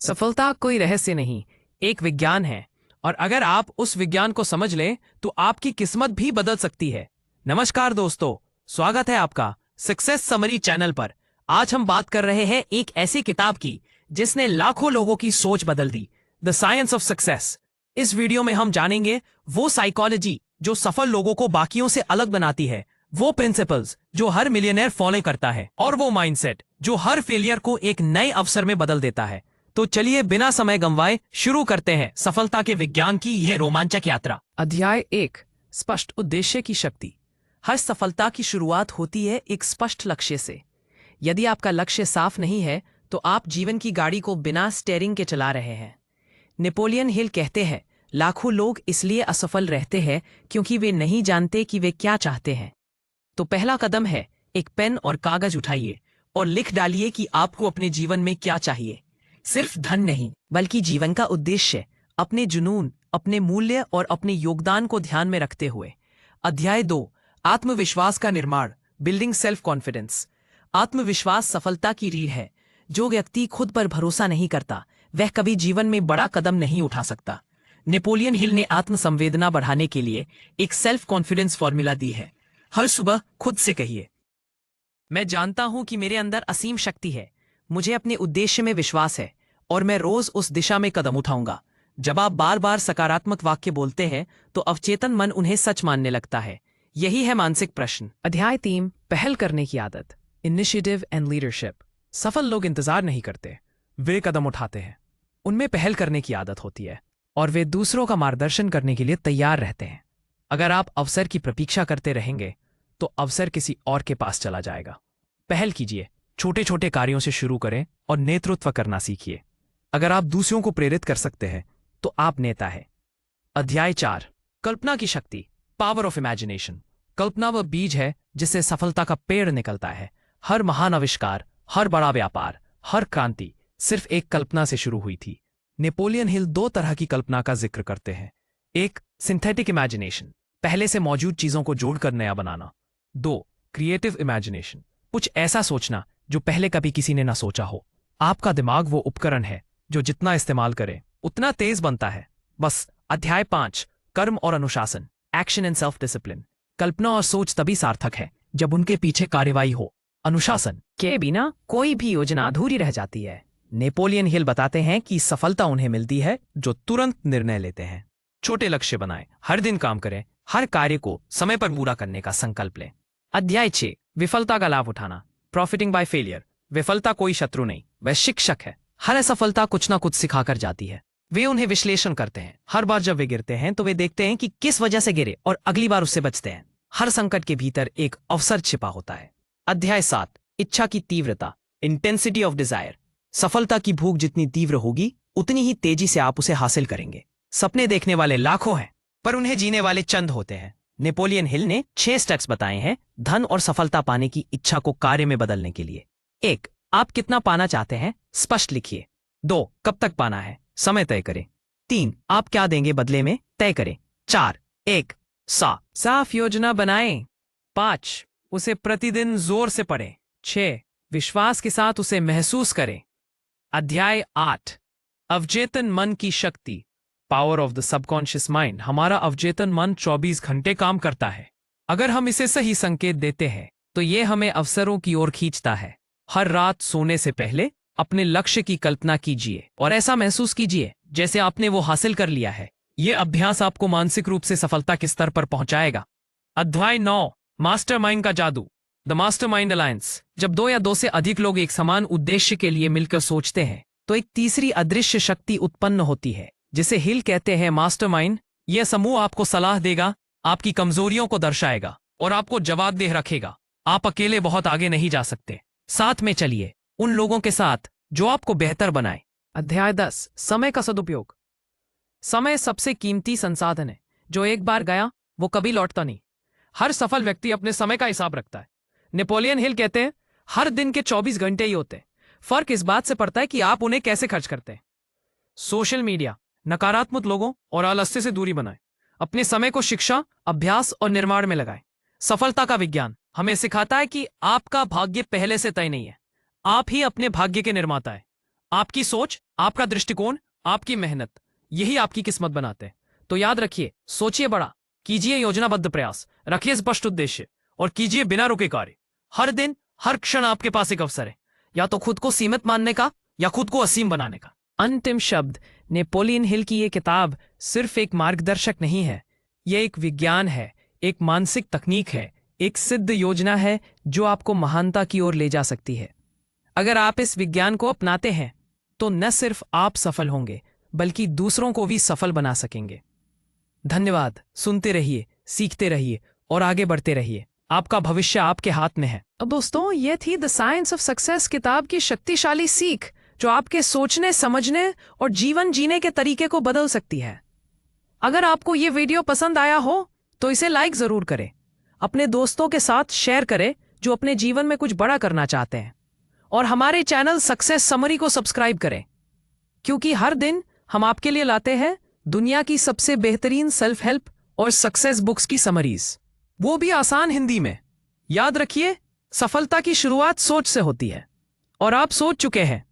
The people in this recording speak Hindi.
सफलता कोई रहस्य नहीं, एक विज्ञान है। और अगर आप उस विज्ञान को समझ लें तो आपकी किस्मत भी बदल सकती है। नमस्कार दोस्तों, स्वागत है आपका सक्सेस समरी चैनल पर। आज हम बात कर रहे हैं एक ऐसी किताब की जिसने लाखों लोगों की सोच बदल दी, द साइंस ऑफ सक्सेस। इस वीडियो में हम जानेंगे वो साइकोलॉजी जो सफल लोगों को बाकियों से अलग बनाती है, वो प्रिंसिपल्स जो हर मिलियनेयर फॉलो करता है, और वो माइंडसेट जो हर फेलियर को एक नए अवसर में बदल देता है। तो चलिए बिना समय गंवाए शुरू करते हैं सफलता के विज्ञान की यह रोमांचक यात्रा। अध्याय 1, स्पष्ट उद्देश्य की शक्ति। हर सफलता की शुरुआत होती है एक स्पष्ट लक्ष्य से। यदि आपका लक्ष्य साफ नहीं है तो आप जीवन की गाड़ी को बिना स्टीयरिंग के चला रहे हैं। नेपोलियन हिल कहते हैं, लाखों लोग इसलिए असफल रहते हैं क्योंकि वे नहीं जानते कि वे क्या चाहते हैं। तो पहला कदम है, एक पेन और कागज उठाइए और लिख डालिए कि आपको अपने जीवन में क्या चाहिए। सिर्फ धन नहीं, बल्कि जीवन का उद्देश्य, अपने जुनून, अपने मूल्य और अपने योगदान को ध्यान में रखते हुए। अध्याय 2, आत्मविश्वास का निर्माण, बिल्डिंग सेल्फ कॉन्फिडेंस। आत्मविश्वास सफलता की रीढ़ है। जो व्यक्ति खुद पर भरोसा नहीं करता वह कभी जीवन में बड़ा कदम नहीं उठा सकता। नेपोलियन हिल ने आत्मसंवेदना बढ़ाने के लिए एक सेल्फ कॉन्फिडेंस फॉर्मूला दी है। हर सुबह खुद से कहिए, मैं जानता हूं कि मेरे अंदर असीम शक्ति है, मुझे अपने उद्देश्य में विश्वास है और मैं रोज उस दिशा में कदम उठाऊंगा। जब आप बार बार सकारात्मक वाक्य बोलते हैं तो अवचेतन मन उन्हें सच मानने लगता है। यही है मानसिक प्रश्न। अध्याय 3, पहल करने की आदत, इनिशिएटिव एंड लीडरशिप। सफल लोग इंतजार नहीं करते, वे कदम उठाते हैं। उनमें पहल करने की आदत होती है और वे दूसरों का मार्गदर्शन करने के लिए तैयार रहते हैं। अगर आप अवसर की प्रतीक्षा करते रहेंगे तो अवसर किसी और के पास चला जाएगा। पहल कीजिए, छोटे छोटे कार्यों से शुरू करें और नेतृत्व करना सीखिए। अगर आप दूसरों को प्रेरित कर सकते हैं तो आप नेता हैं। अध्याय 4, कल्पना की शक्ति, पावर ऑफ इमेजिनेशन। कल्पना वह बीज है जिससे सफलता का पेड़ निकलता है। हर महान आविष्कार, हर बड़ा व्यापार, हर क्रांति सिर्फ एक कल्पना से शुरू हुई थी। नेपोलियन हिल 2 तरह की कल्पना का जिक्र करते हैं। एक, सिंथेटिक इमेजिनेशन, पहले से मौजूद चीजों को जोड़कर नया बनाना। 2, क्रिएटिव इमेजिनेशन, कुछ ऐसा सोचना जो पहले कभी किसी ने ना सोचा हो। आपका दिमाग वो उपकरण है जो जितना इस्तेमाल करे उतना तेज बनता है। बस। अध्याय 5, कर्म और अनुशासन, एक्शन एंड सेल्फ डिसिप्लिन। कल्पना और सोच तभी सार्थक है जब उनके पीछे कार्यवाही हो। अनुशासन के बिना कोई भी योजना अधूरी रह जाती है। नेपोलियन हिल बताते हैं कि सफलता उन्हें मिलती है जो तुरंत निर्णय लेते हैं। छोटे लक्ष्य बनाएं, हर दिन काम करें, हर कार्य को समय पर पूरा करने का संकल्प लें। अध्याय 6, विफलता का लाभ उठाना, प्रॉफिटिंग बाय फेलियर। विफलता कोई शत्रु नहीं, वह शिक्षक है। हर असफलता कुछ ना कुछ सिखाकर जाती है। वे उन्हें विश्लेषण करते हैं। हर बार जब वे गिरते हैं तो वे देखते हैं कि किस वजह से गिरे और अगली बार उससे बचते हैं। हर संकट के भीतर एक अवसर छिपा होता है। अध्याय 7, इच्छा की तीव्रता, इंटेंसिटी ऑफ डिजायर। सफलता की भूख जितनी तीव्र होगी उतनी ही तेजी से आप उसे हासिल करेंगे। सपने देखने वाले लाखों हैं पर उन्हें जीने वाले चंद होते हैं। नेपोलियन हिल ने 6 स्टेप्स बताए हैं धन और सफलता पाने की इच्छा को कार्य में बदलने के लिए। 1, आप कितना पाना चाहते हैं, स्पष्ट लिखिए। 2, कब तक पाना है, समय तय करें। 3, आप क्या देंगे बदले में, तय करें। 4, एक साफ योजना बनाएं। 5, उसे प्रतिदिन जोर से पढ़ें। 6, विश्वास के साथ उसे महसूस करें। अध्याय 8, अवचेतन मन की शक्ति, power of the subconscious mind. हमारा अवचेतन मन 24 घंटे काम करता है। अगर हम इसे सही संकेत देते हैं तो ये हमें अवसरों की ओर खींचता है। हर रात सोने से पहले अपने लक्ष्य की कल्पना कीजिए और ऐसा महसूस कीजिए जैसे आपने वो हासिल कर लिया है। ये अभ्यास आपको मानसिक रूप से सफलता के स्तर पर पहुंचाएगा। अध्याय 9, मास्टरमाइंड का जादू, द मास्टरमाइंड अलायंस। जब 2 या 2 से अधिक लोग एक समान उद्देश्य के लिए मिलकर सोचते हैं तो एक तीसरी अदृश्य शक्ति उत्पन्न होती है जिसे हिल कहते हैं मास्टरमाइंड। यह समूह आपको सलाह देगा, आपकी कमजोरियों को दर्शाएगा और आपको जवाबदेह रखेगा। आप अकेले बहुत आगे नहीं जा सकते, साथ में चलिए उन लोगों के साथ जो आपको बेहतर बनाए। अध्याय 10, समय का सदुपयोग। समय सबसे कीमती संसाधन है, जो एक बार गया वो कभी लौटता नहीं। हर सफल व्यक्ति अपने समय का हिसाब रखता है। नेपोलियन हिल कहते हैं, हर दिन के 24 घंटे ही होते हैं, फर्क इस बात से पड़ता है कि आप उन्हें कैसे खर्च करते हैं। सोशल मीडिया, नकारात्मक लोगों और आलस्य से दूरी बनाएं। अपने समय को शिक्षा, अभ्यास और निर्माण में लगाएं। सफलता का विज्ञान हमें सिखाता है कि आपका भाग्य पहले से तय नहीं है, आप ही अपने भाग्य के निर्माता है। आपकी सोच आपका दृष्टिकोण, आपकी मेहनत, यही आपकी किस्मत बनाते हैं। तो याद रखिए, सोचिए बड़ा, कीजिए योजनाबद्ध प्रयास, रखिए स्पष्ट उद्देश्य और कीजिए बिना रुके कार्य। हर दिन, हर क्षण आपके पास एक अवसर है, या तो खुद को सीमित मानने का या खुद को असीम बनाने का। अंतिम शब्द, नेपोलियन हिल की यह किताब सिर्फ एक मार्गदर्शक नहीं है, यह एक विज्ञान है, एक मानसिक तकनीक है, एक सिद्ध योजना है जो आपको महानता की ओर ले जा सकती है। अगर आप इस विज्ञान को अपनाते हैं तो न सिर्फ आप सफल होंगे बल्कि दूसरों को भी सफल बना सकेंगे। धन्यवाद। सुनते रहिए, सीखते रहिए और आगे बढ़ते रहिए। आपका भविष्य आपके हाथ में है। अब दोस्तों, यह थी द साइंस ऑफ सक्सेस किताब की शक्तिशाली सीख जो आपके सोचने, समझने और जीवन जीने के तरीके को बदल सकती है। अगर आपको यह वीडियो पसंद आया हो तो इसे लाइक जरूर करें, अपने दोस्तों के साथ शेयर करें जो अपने जीवन में कुछ बड़ा करना चाहते हैं, और हमारे चैनल सक्सेस समरी को सब्सक्राइब करें, क्योंकि हर दिन हम आपके लिए लाते हैं दुनिया की सबसे बेहतरीन सेल्फ हेल्प और सक्सेस बुक्स की समरीज, वो भी आसान हिंदी में। याद रखिए, सफलता की शुरुआत सोच से होती है और आप सोच चुके हैं